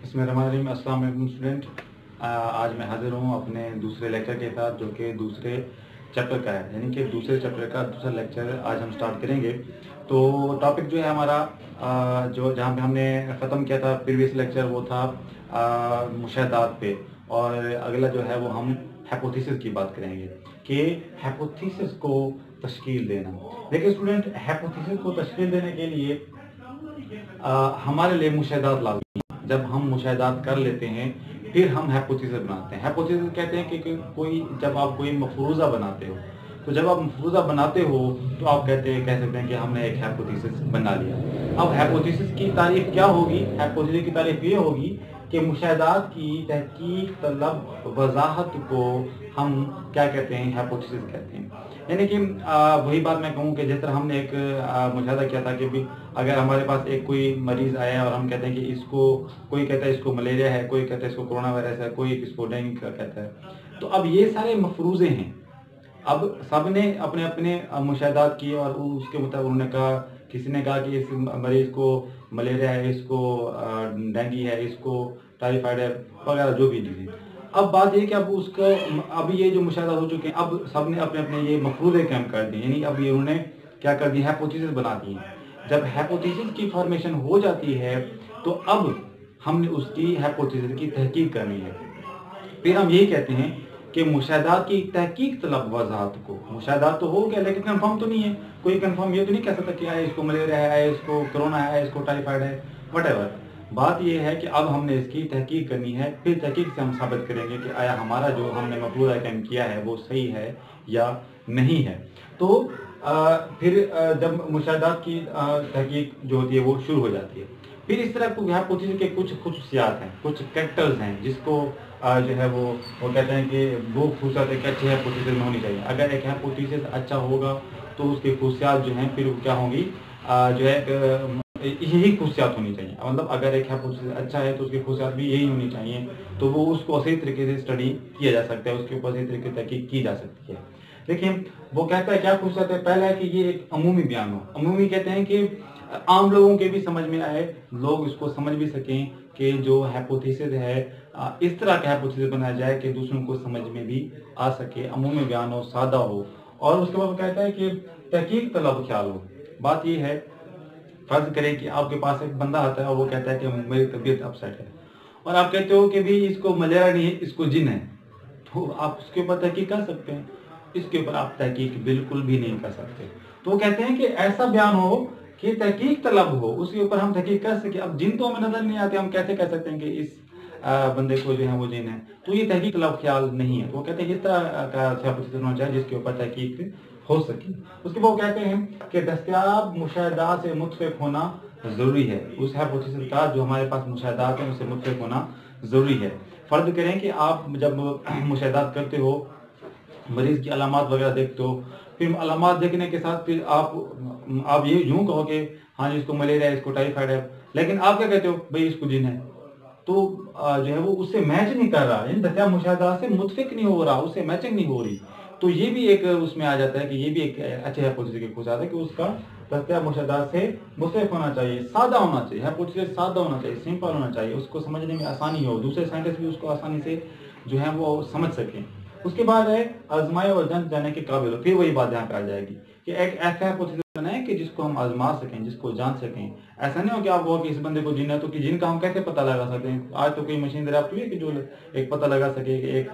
बिस्मिल्लाहिर्रहमानिर्रहीम। अस्सलाम वालेकुम स्टूडेंट। आज मैं हाजिर हूँ अपने दूसरे लेक्चर के साथ, जो कि दूसरे चैप्टर का है, यानी कि दूसरे चैप्टर का दूसरा लेक्चर आज हम स्टार्ट करेंगे। तो टॉपिक जो है हमारा जो जहाँ पे हमने ख़त्म किया था प्रीवियस लेक्चर, वो था मुशाहदात पे, और अगला जो है वो हम हाइपोथेसिस की बात करेंगे कि हाइपोथेसिस को तश्कील देना। देखिए स्टूडेंट, हाइपोथेसिस को तश्कील देने के लिए हमारे लिए मुशाहदात लागू हैं। जब हम मुशाहदात कर लेते हैं फिर हम हाइपोथेसिस बनाते हैं। हाइपोथेसिस कहते हैं कि कोई जब आप कोई मफरूज़ा बनाते हो, तो जब आप मफरूज़ा बनाते हो तो आप कह सकते हैं कि हमने एक हाइपोथेसिस बना लिया। अब हाइपोथेसिस की तारीफ क्या होगी? हाइपोथेसिस की तारीफ ये होगी कि मुशाहदात की तहकीक तलब वजाहत को हम क्या कहते हैं? हाइपोथेसिस कहते हैं। यानी कि वही बात मैं कहूँ कि जिस तरह हमने एक मुशाहदा किया था कि भी अगर हमारे पास एक कोई मरीज़ आया और हम कहते हैं कि इसको, कोई कहता है इसको मलेरिया है, कोई कहता है इसको कोरोना वायरस है, कोई इसको डेंगू का कहता है, तो अब ये सारे मफरूज़े हैं। अब सब ने अपने अपने मुशाहदात किए और उसके मुताबिक उन्होंने कहा, किसी ने कहा कि इस मरीज़ को मलेरिया है, इसको डेंगू है, इसको टाइफाइड है, वगैरह जो भी डिजीज। अब बात ये कि अब उसको, अब ये जो मुशाहदा हो चुके हैं, अब सब ने अपने अपने ये मफरूज़े कैम कर दिए, यानी अब ये उन्होंने क्या कर दी? हाइपोथेसिस बना दी है। जब हाइपोथेसिस की फॉर्मेशन हो जाती है तो अब हमने उसकी हाइपोथेसिस की तहकीक करनी है। फिर हम यही कहते हैं कि मुशाहदात की तहकीक तलब वजाहत को, मुशाहदात तो हो गया लेकिन कंफर्म तो नहीं है। कोई कंफर्म ये तो नहीं कह सकता कि आए इसको मलेरिया है, आए इसको कोरोना है, आए इसको टाइफाइड है, वटेवर। बात यह है कि अब हमने इसकी तहकीक करनी है। फिर तहकीक से हम साबित करेंगे कि आया हमारा जो हमने मफरूज़ा कैम किया है वो सही है या नहीं है। तो फिर जब मुशाहदात की तहकीक जो होती है वो शुरू हो जाती है। फिर इस तरह हाइपोथेसिस के कुछ खुसूसियात हैं, कुछ कैरेक्टर्स हैं जिसको जो है वो कहते हैं कि वो खुसूसियात एक अच्छे हाइपोथेसिस में होनी चाहिए। अगर एक हाइपोथेसिस अच्छा होगा तो उसकी खुसूसियात जो हैं फिर क्या होंगी, जो है यही खुसूसियात होनी चाहिए। मतलब अगर एक हाइपोथेसिस अच्छा है तो उसकी खुसूसियात भी यही होनी चाहिए, तो वो उसको सही तरीके से स्टडी किया जा सकता है, उसके ऊपर सही तरीके से तहकीक की जा सकती है। देखिए वो कहता है क्या खुसूसियात है। पहला है कि ये एक अमूमी बयान हो। अमूमी कहते हैं कि आम लोगों के भी समझ में आए, लोग इसको समझ भी सकें कि जो हाइपोथेसिस है इस तरह का हाइपोथेसिस बनाया जाए कि दूसरों को समझ में भी आ सके, अमूमी बयान हो, सादा हो। और उसके बाद कहता है कि तहकीक तलब ख्याल हो। बात ये है, फर्ज करें कि आपके पास एक बंदा आता है और वो कहता है कि मेरी तबीयत अपसेट है, और आप कहते हो कि भी इसको मलेरिया नहीं है, इसको जिन है, तो आप उसके ऊपर तहकीक कर सकते हैं। इसके ऊपर आप तहकीक बिल्कुल भी नहीं कर सकते। तो वो कहते हैं कि ऐसा बयान हो कि तहकीक तलब हो, उसके ऊपर हम तहकीक कर सके। अब जिन तो हमें नजर नहीं आते, हम कैसे कह सकते हैं कि इस बंदे को जो है वो जिन है? तो ये तहकीक तलब ख्याल नहीं है। तो वो कहते हैं इस तरह का हाइपोथेसिस होना चाहिए जिसके ऊपर तहकीक हो सके। उसके बाद वो कहते हैं कि दस्तयाब मुशाहदात से मुतफिक होना जरूरी है। उस हाइपोथेसिस का जो हमारे पास मुशाहदात है उससे मुतफिक होना जरूरी है। फर्ज करें कि आप जब मुशाहदात करते हो, मरीज की अलामात वगैरह देखते हो, फिर अलामात देखने के साथ फिर आप ये यूं कहो कि हाँ इसको मलेरिया है, इसको टाइफाइड है, लेकिन आप क्या कहते हो? भाई इसको जिन है। तो जो है वो उससे मैच नहीं कर रहा, यानी दस्तयाब मुशाहदात से मुतफिक नहीं हो रहा, उससे मैचिंग नहीं हो रही। तो ये भी एक उसमें आ जाता है कि ये भी एक अच्छे हाइपोथेसिस की खुशहाल है कि उसका दस्तयाब मुशाहदात से मुतफिक होना चाहिए, सादा होना चाहिए। हाइपोथेसिस सादा होना चाहिए, सिंपल होना चाहिए, उसको समझने में आसानी हो, दूसरे साइंटिस्ट भी उसको आसानी से जो है वो समझ सकें। उसके बाद है आजमाए और जन जाने के काबिल हो। फिर वही बात यहाँ पे आ जाएगी कि एक ऐसा हाइपोथेसिस बनाए कि जिसको हम आजमा सकें, जिसको जान सकें। ऐसा नहीं हो कि आप कहो कि इस बंदे को जिन है, तो कि जिन का हम कैसे पता लगा सकते हैं? आज तो कोई मशीन दरियाफ्त हुई है कि जो एक पता लगा सके कि एक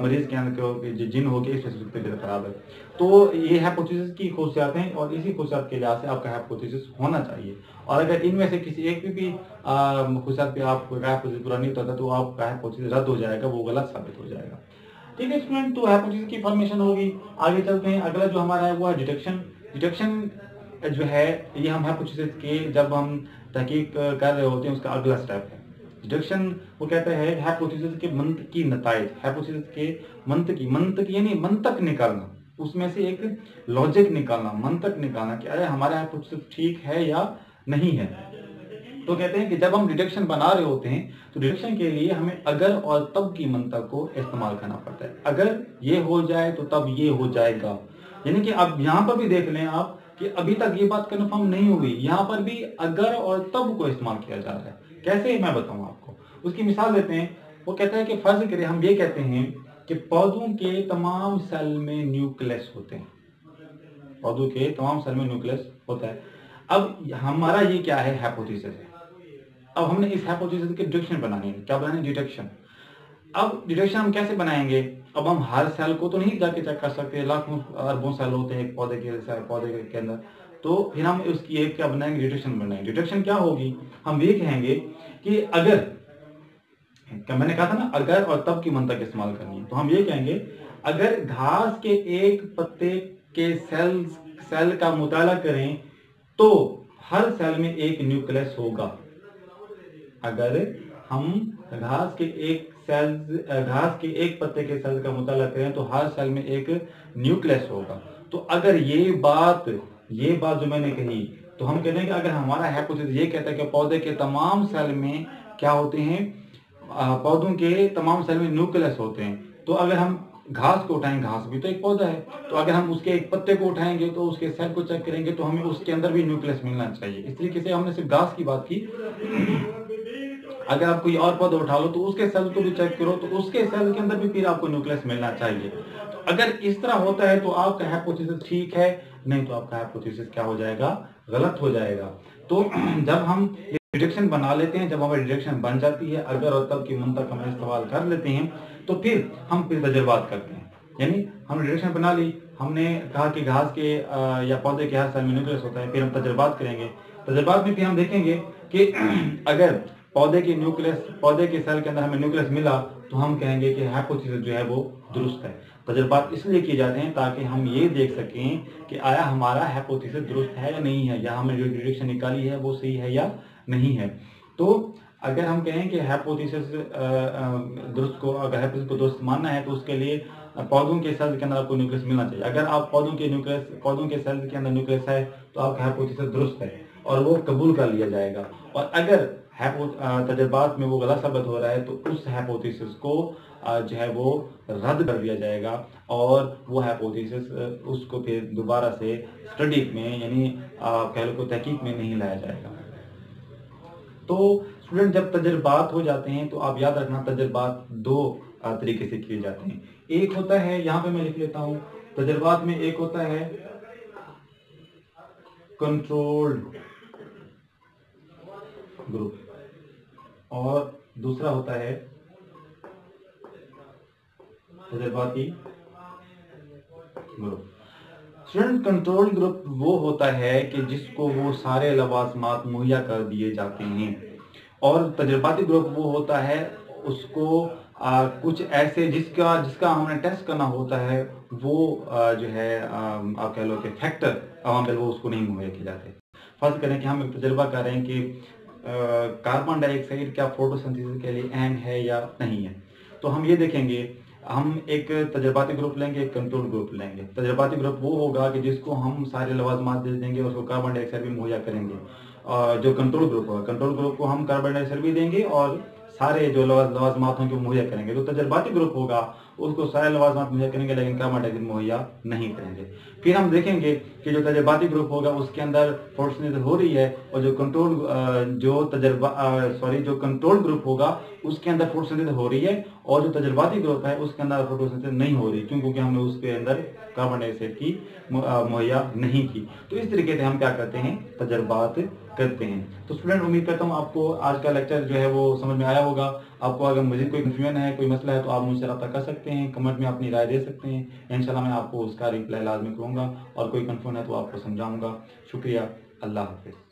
मरीज के अंदर जो जिन हो गया, इस तबीयत खराब है। तो ये हाइपोथेसिस की खुसूसियात हैं और इसी खुसूसियात के लिहाज से आपका हाइपोथेसिस होना चाहिए। और अगर इनमें से किसी एक भी खुसूसियात पे आपका हाइपोथेसिस पूरा नहीं होता तो आपका हाइपोथेसिस रद्द हो जाएगा, वो गलत साबित हो जाएगा। ठीक है स्टूडेंट, तो हाइपोथेसिस की फॉर्मेशन होगी। आगे चलते हैं, अगला जो हमारा है वो है डिटेक्शन। डिटेक्शन जो है ये हम हाइपोथेसिस के जब हम तहकीक कर रहे होते हैं उसका अगला स्टेप है डिटेक्शन। वो कहता है हाइपोथेसिस के मंतकी नताइज, हाइपोथेसिस के मंतकी यानी मंतक निकालना, उसमें से एक लॉजिक निकालना, मंतक निकालना कि अरे हमारा हाइपोथेसिस ठीक है या नहीं है। तो कहते हैं कि जब हम डिटेक्शन बना रहे होते हैं तो डिटेक्शन के लिए हमें अगर और तब की मंतक को इस्तेमाल करना पड़ता है। अगर ये हो जाए तो तब ये हो जाएगा, यानी कि अब यहाँ पर भी देख लें आप कि अभी तक ये बात कन्फर्म नहीं हुई, यहाँ पर भी अगर और तब को इस्तेमाल किया जा रहा है। कैसे मैं बताऊं आपको। उसकी मिसाल देते हैं। वो कहता है कि फर्ज करें हम ये कहते हैं कि पौधों के तमाम सेल में न्यूक्लियस होते हैं, पौधों के तमाम सेल में न्यूक्लियस होता है। अब हमारा ये क्या है, हाइपोथेसिस है। अब हमने इस हाइपोथेसिस की डिटेक्शन बनानी है। क्या बनानी है, डिटेक्शन। अब डिटेक्शन हम कैसे बनाएंगे? अब हम हर सेल को तो नहीं जाके चेक कर सकते, लाखों अरबों सेल होते हैं एक पौधे के अंदर। तो फिर हम उसकी एक क्या बनाएंगे, डिटेक्शन बनाएंगे। डिटेक्शन क्या होगी, हम ये कहेंगे कि अगर, क्या मैंने कहा था ना, अगर और तब की मंतक इस्तेमाल करनी है। तो हम ये कहेंगे अगर घास के एक पत्ते के सेल का मुताला करें तो हर सेल में एक न्यूक्लियस होगा। अगर हम घास के एक पत्ते के सेल का मुताला करें तो हर सेल में एक न्यूक्लियस होगा। तो अगर ये बात जो मैंने कही, तो हम कहते हैं कि अगर हमारा हाइपोथेसिस ये कहता है कि पौधे के तमाम सेल में क्या होते हैं, पौधों के तमाम सेल में न्यूक्लियस होते हैं। तो अगर हम घास को उठाएं, घास भी तो एक पौधा है, तो अगर हम उसके एक पत्ते को उठाएंगे तो उसके सेल को चेक करेंगे तो हमें उसके अंदर भी न्यूक्लियस मिलना चाहिए। इस तरीके से हमने सिर्फ घास की बात की। अगर आप कोई और पौधा उठा लो तो उसके सेल को भी चेक करो तो उसके सेल के अंदर भी फिर आपको न्यूक्लियस मिलना चाहिए। तो अगर इस तरह होता है तो आपका हाइपोथेसिस ठीक है, नहीं तो आपका हाइपोथेसिस क्या हो जाएगा, गलत हो जाएगा। तो जब हम डिटेक्शन बना लेते हैं, जब हमारी डिटेक्शन बन जाती है, अगर और तब की मंतक हम इस्तेमाल कर लेते हैं, तो फिर हम तजर्बात करते हैं। यानी हम डिटेक्शन बना ली, हमने कहा कि घास के या पौधे के हर सेल में न्यूक्लियस होता है, फिर हम तजर्बात करेंगे। तजर्बात में फिर हम देखेंगे कि अगर पौधे के सेल के अंदर हमें न्यूक्लियस मिला तो हम कहेंगे कि हाइपोथेसिस जो है वो दुरुस्त है। तजर्बात इसलिए किए जाते हैं ताकि हम ये देख सकें कि आया हमारा हाइपोथेसिस दुरुस्त है या नहीं है, या हमने जो डिटेक्शन निकाली है वो सही है या नहीं है। तो अगर हम कहें कि हाइपोथेसिस को दुरुस्त मानना है तो उसके लिए पौधों के सेल के अंदर आपको न्यूक्लियस मिलना चाहिए। अगर आप पौधों के सेल के अंदर न्यूक्लियस है तो आपका हाइपोथेसिस दुरुस्त है और वो कबूल कर लिया जाएगा। और अगर तजर्बात में वो गलत साबित हो रहा है तो उस हाइपोथेसिस को जो है वो रद्द कर दिया जाएगा और वो हाइपोथेसिस उसको फिर दोबारा से स्टडी में, यानी कह लो को तहकीक में नहीं लाया जाएगा। तो स्टूडेंट जब तजर्बात हो जाते हैं तो आप याद रखना तजर्बात दो तरीके से किए जाते हैं। एक होता है, यहाँ पे मैं लिख लेता हूँ, तजर्बात में एक होता है कंट्रोल्ड ग्रुप और दूसरा होता है तजर्बाती ग्रुप। स्टूडेंट कंट्रोल ग्रुप वो होता है कि जिसको वो सारे लवाजमात मुहैया कर दिए जाते हैं, और तजर्बाती ग्रुप वो होता है उसको कुछ ऐसे जिसका हमने टेस्ट करना होता है, वो जो है आप कह लो कि फैक्टर अवामिल वो उसको नहीं मुहैया किए जाते। फर्ज करें कि हम एक तजर्बा कर रहे हैं कि कार्बन डाइऑक्साइड क्या फोटोसिंथेसिस के लिए अहम है या नहीं है। तो हम ये देखेंगे, हम एक तजर्बाती ग्रुप लेंगे, एक कंट्रोल ग्रुप लेंगे। तजर्बाती ग्रुप वो होगा कि जिसको हम सारे लवाजमात दे देंगे और उसको कार्बन डाइऑक्साइड भी मुहैया करेंगे। और जो कंट्रोल ग्रुप होगा, कंट्रोल ग्रुप को हम कार्बन डाइऑक्साइड भी देंगे और सारे जो लवाजमात होंगे मुहैया करेंगे। तो तजर्बाती ग्रुप होगा उसको सारे लवाजमात मुहैया करेंगे लेकिन कार्बन डाइऑक्साइड मुहैया नहीं करेंगे। फिर हम देखेंगे कि जो तजर्बाती ग्रुप होगा उसके अंदर फोटोसिंथेसिस हो रही है और जो कंट्रोल ग्रुप होगा उसके अंदर फोटोसिंथेसिस हो रही है, और जो तजर्बाती ग्रुप है उसके अंदर फोटोसिंथेसिस नहीं हो रही क्योंकि हमने उसके अंदर कार्बन डाइऑक्साइड की मुहैया नहीं की। तो इस तरीके से हम क्या करते हैं, तजर्बात करते हैं। तो स्टूडेंट उम्मीद करता हूँ आपको आज का लेक्चर जो है वो समझ में आया होगा। आपको अगर मज़ीद कोई कंफ्यूजन है, कोई मसला है तो आप मुझसे रब्ता कर सकते हैं, कमेंट में अपनी राय दे सकते हैं। इंशाल्लाह मैं आपको उसका रिप्लाई लाजमी करूँगा और कोई कंफ्यूजन है तो आपको समझाऊँगा। शुक्रिया, अल्लाह हाफिज़।